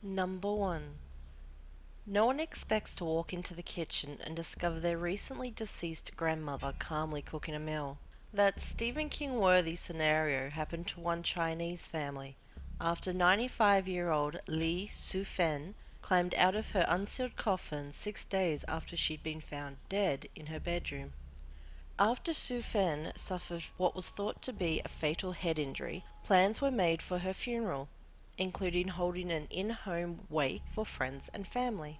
Number 1. No one expects to walk into the kitchen and discover their recently deceased grandmother calmly cooking a meal. That Stephen King-worthy scenario happened to one Chinese family after 95-year-old Li Sufen climbed out of her unsealed coffin 6 days after she'd been found dead in her bedroom. After Sufen suffered what was thought to be a fatal head injury, plans were made for her funeral, including holding an in-home wake for friends and family.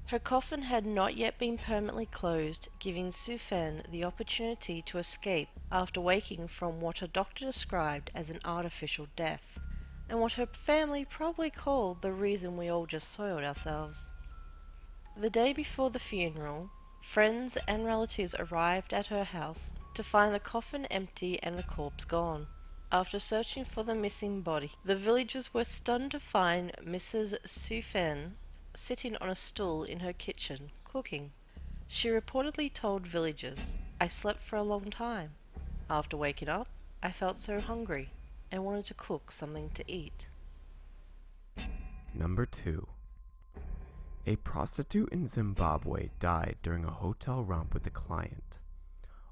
Her coffin had not yet been permanently closed, giving Sufen the opportunity to escape after waking from what a doctor described as an artificial death, and what her family probably called the reason we all just soiled ourselves. The day before the funeral, friends and relatives arrived at her house to find the coffin empty and the corpse gone. After searching for the missing body, the villagers were stunned to find Mrs. Sufen sitting on a stool in her kitchen, cooking. She reportedly told villagers, "I slept for a long time. After waking up, I felt so hungry and wanted to cook something to eat." Number 2. A prostitute in Zimbabwe died during a hotel romp with a client,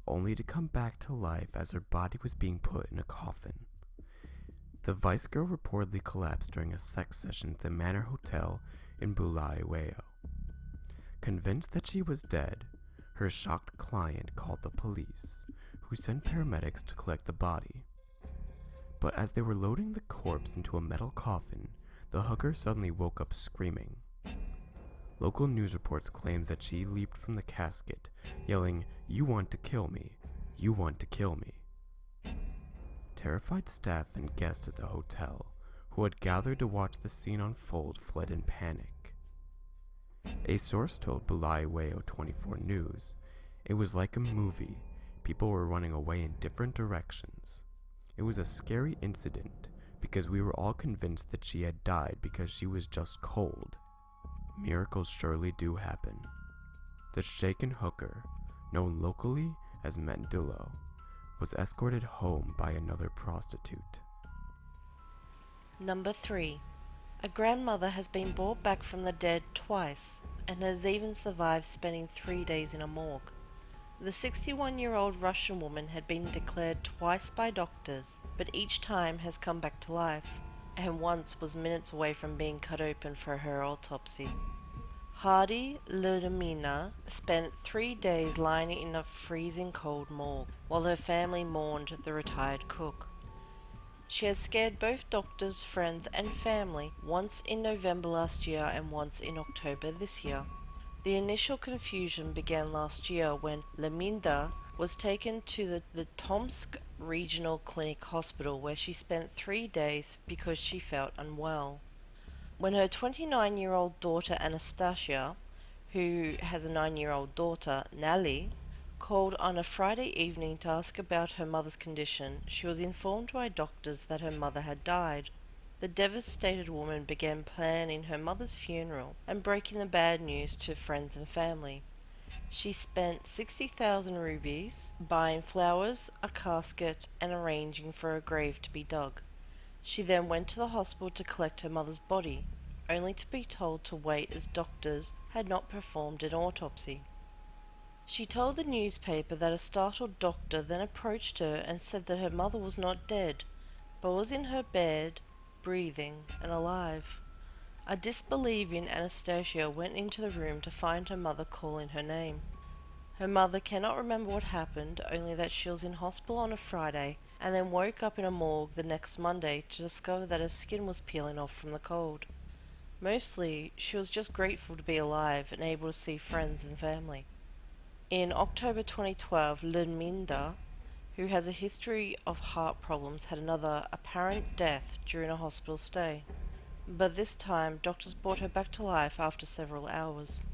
only to come back to life as her body was being put in a coffin. The vice girl reportedly collapsed during a sex session at the Manor Hotel in Bulawayo. Convinced that she was dead, her shocked client called the police, who sent paramedics to collect the body. But as they were loading the corpse into a metal coffin, the hooker suddenly woke up screaming. Local news reports claimed that she leaped from the casket, yelling, "You want to kill me! You want to kill me!" Terrified staff and guests at the hotel, who had gathered to watch the scene unfold, fled in panic. A source told Bulawayo 24 News, "It was like a movie. People were running away in different directions. It was a scary incident because we were all convinced that she had died because she was just cold. Miracles surely do happen." The shaken hooker, known locally as Mandullo, was escorted home by another prostitute. Number 3. A grandmother has been brought back from the dead twice and has even survived spending 3 days in a morgue. The 61-year-old Russian woman had been declared twice by doctors, but each time has come back to life, and once was minutes away from being cut open for her autopsy. Hardy Ludmina spent 3 days lying in a freezing cold morgue, while her family mourned the retired cook. She has scared both doctors, friends and family, once in November last year and once in October this year. The initial confusion began last year when Leminda was taken to the Tomsk Regional Clinic Hospital, where she spent 3 days because she felt unwell. When her 29-year-old daughter Anastasia, who has a 9-year-old daughter, Nali, called on a Friday evening to ask about her mother's condition, she was informed by doctors that her mother had died. The devastated woman began planning her mother's funeral and breaking the bad news to friends and family. She spent 60,000 rupees buying flowers, a casket, and arranging for a grave to be dug. She then went to the hospital to collect her mother's body, only to be told to wait as doctors had not performed an autopsy. She told the newspaper that a startled doctor then approached her and said that her mother was not dead, but was in her bed, breathing and alive. A disbelieving Anastasia went into the room to find her mother calling her name. Her mother cannot remember what happened, only that she was in hospital on a Friday and then woke up in a morgue the next Monday to discover that her skin was peeling off from the cold. Mostly, she was just grateful to be alive and able to see friends and family. In October 2012, Ludminda, who has a history of heart problems, had another apparent death during a hospital stay. But this time, doctors brought her back to life after several hours.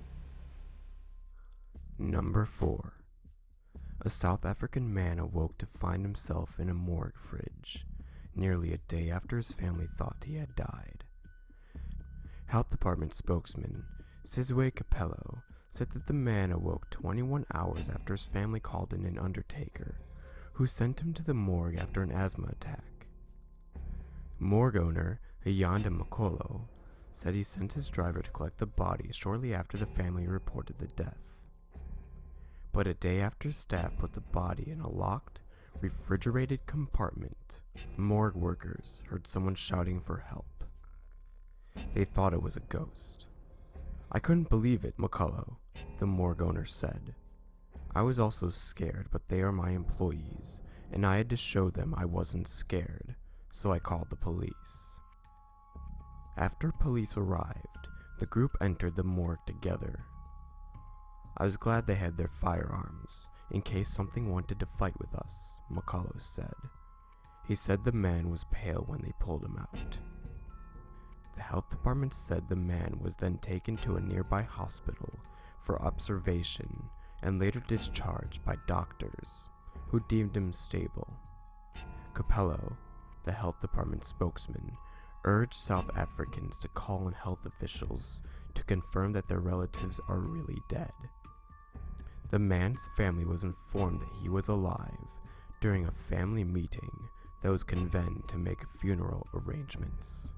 Number 4. A South African man awoke to find himself in a morgue fridge, nearly a day after his family thought he had died. Health Department spokesman Sizwe Capello said that the man awoke 21 hours after his family called in an undertaker, who sent him to the morgue after an asthma attack. Morgue owner Ayanda Makolo said he sent his driver to collect the body shortly after the family reported the death. But a day after staff put the body in a locked, refrigerated compartment, morgue workers heard someone shouting for help. They thought it was a ghost. "I couldn't believe it, McCullough," the morgue owner said. "I was also scared, but they are my employees, and I had to show them I wasn't scared, so I called the police." After police arrived, the group entered the morgue together. "I was glad they had their firearms, in case something wanted to fight with us," McCullough said. He said the man was pale when they pulled him out. The health department said the man was then taken to a nearby hospital for observation and later discharged by doctors, who deemed him stable. Capello, the health department spokesman, urged South Africans to call on health officials to confirm that their relatives are really dead. The man's family was informed that he was alive during a family meeting that was convened to make funeral arrangements.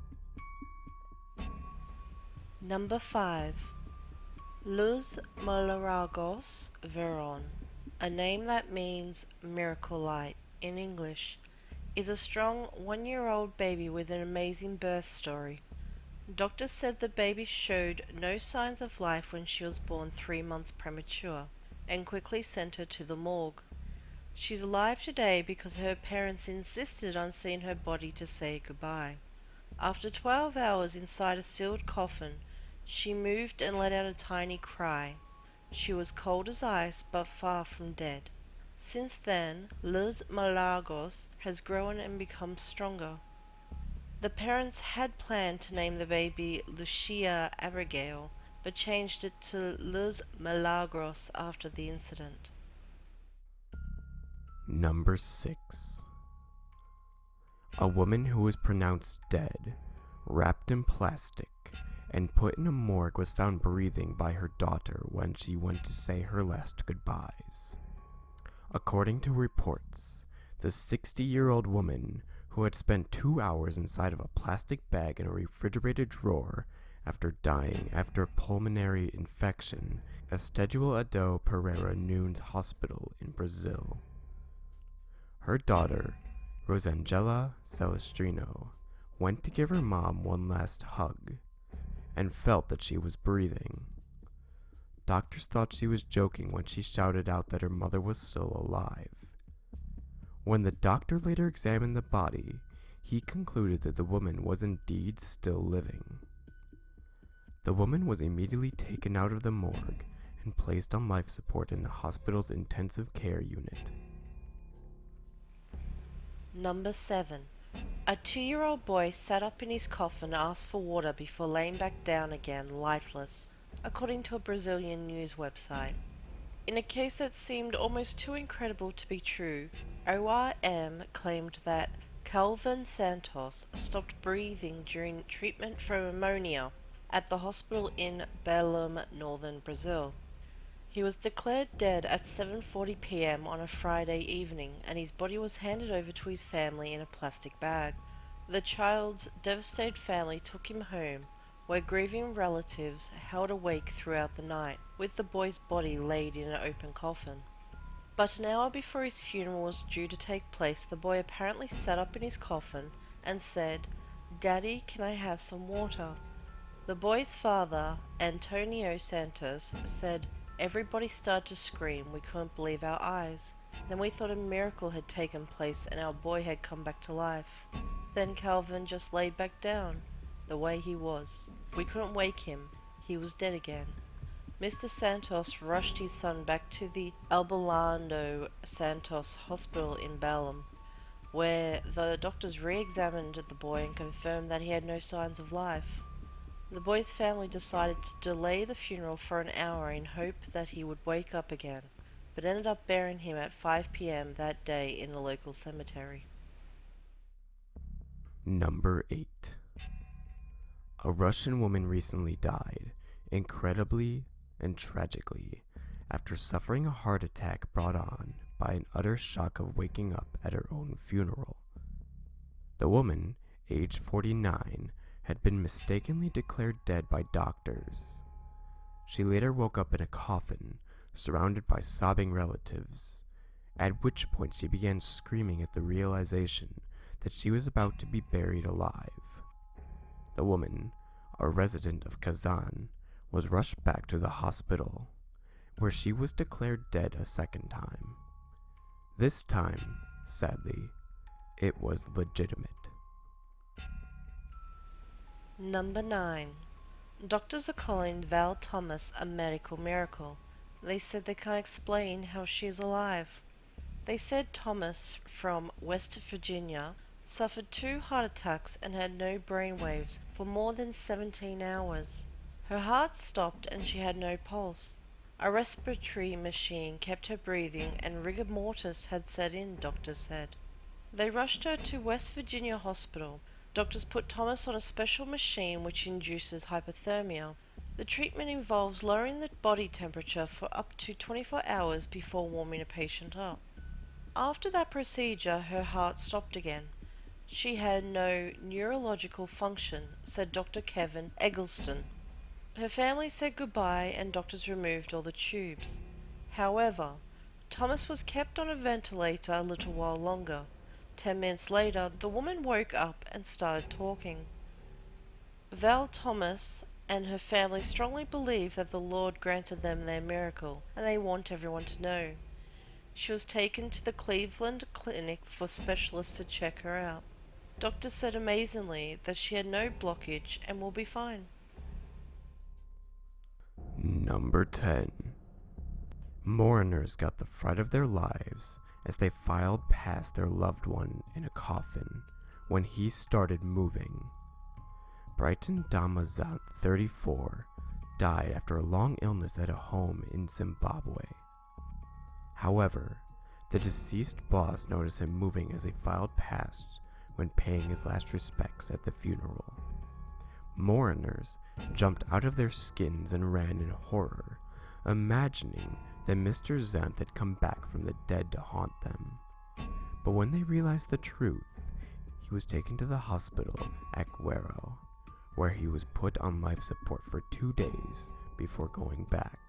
Number 5. Luz Milagros Veron, a name that means miracle light in English, is a strong 1-year-old baby with an amazing birth story. Doctors said the baby showed no signs of life when she was born 3 months premature, and quickly sent her to the morgue. She's alive today because her parents insisted on seeing her body to say goodbye. After 12 hours inside a sealed coffin, she moved and let out a tiny cry. She was cold as ice, but far from dead. Since then, Luz Milagros has grown and become stronger. The parents had planned to name the baby Lucia Abigail, but changed it to Luz Milagros after the incident. Number 6. A woman who was pronounced dead, wrapped in plastic, and put in a morgue was found breathing by her daughter when she went to say her last goodbyes. According to reports, the 60-year-old woman, who had spent 2 hours inside of a plastic bag in a refrigerated drawer after dying after a pulmonary infection at Estedual Ado Pereira Nunes Hospital in Brazil. Her daughter, Rosangela Celestrino, went to give her mom one last hug and felt that she was breathing. Doctors thought she was joking when she shouted out that her mother was still alive. When the doctor later examined the body, he concluded that the woman was indeed still living. The woman was immediately taken out of the morgue and placed on life support in the hospital's intensive care unit. Number 7. A 2-year-old boy sat up in his coffin and asked for water before laying back down again, lifeless, according to a Brazilian news website. In a case that seemed almost too incredible to be true, ORM claimed that Calvin Santos stopped breathing during treatment for pneumonia at the hospital in Belém, northern Brazil. He was declared dead at 7:40 p.m. on a Friday evening, and his body was handed over to his family in a plastic bag. The child's devastated family took him home, where grieving relatives held awake throughout the night, with the boy's body laid in an open coffin. But an hour before his funeral was due to take place, the boy apparently sat up in his coffin and said, "Daddy, can I have some water?" The boy's father, Antonio Santos, said, "Everybody started to scream. We couldn't believe our eyes. Then we thought a miracle had taken place and our boy had come back to life. Then Calvin just laid back down, the way he was. We couldn't wake him. He was dead again." Mr. Santos rushed his son back to the Abelardo Santos Hospital in Belém, where the doctors re-examined the boy and confirmed that he had no signs of life. The boy's family decided to delay the funeral for an hour in hope that he would wake up again, but ended up burying him at 5 p.m. that day in the local cemetery. Number 8. A Russian woman recently died, incredibly and tragically, after suffering a heart attack brought on by an utter shock of waking up at her own funeral. The woman, aged 49, had been mistakenly declared dead by doctors. She later woke up in a coffin, surrounded by sobbing relatives, at which point she began screaming at the realization that she was about to be buried alive. The woman, a resident of Kazan, was rushed back to the hospital, where she was declared dead a second time. This time, sadly, it was legitimate. Number 9. Doctors are calling Val Thomas a medical miracle. They said they can't explain how she is alive. They said Thomas, from West Virginia, suffered 2 heart attacks and had no brain waves for more than 17 hours. Her heart stopped and she had no pulse. A respiratory machine kept her breathing and rigor mortis had set in, doctors said. They rushed her to West Virginia Hospital. Doctors put Thomas on a special machine which induces hypothermia. The treatment involves lowering the body temperature for up to 24 hours before warming a patient up. After that procedure, her heart stopped again. She had no neurological function, said Dr. Kevin Eggleston. Her family said goodbye and doctors removed all the tubes. However, Thomas was kept on a ventilator a little while longer. 10 minutes later, the woman woke up and started talking. Val Thomas and her family strongly believe that the Lord granted them their miracle, and they want everyone to know. She was taken to the Cleveland Clinic for specialists to check her out. Doctors said amazingly that she had no blockage and will be fine. Number 10. Mourners got the fright of their lives as they filed past their loved one in a coffin when he started moving. Brighton Damazant, 34, died after a long illness at a home in Zimbabwe. However, the deceased boss noticed him moving as he filed past when paying his last respects at the funeral. Mourners jumped out of their skins and ran in horror, imagining that Mr. Zanth had come back from the dead to haunt them. But when they realized the truth, he was taken to the hospital at Guero, where he was put on life support for 2 days before going back.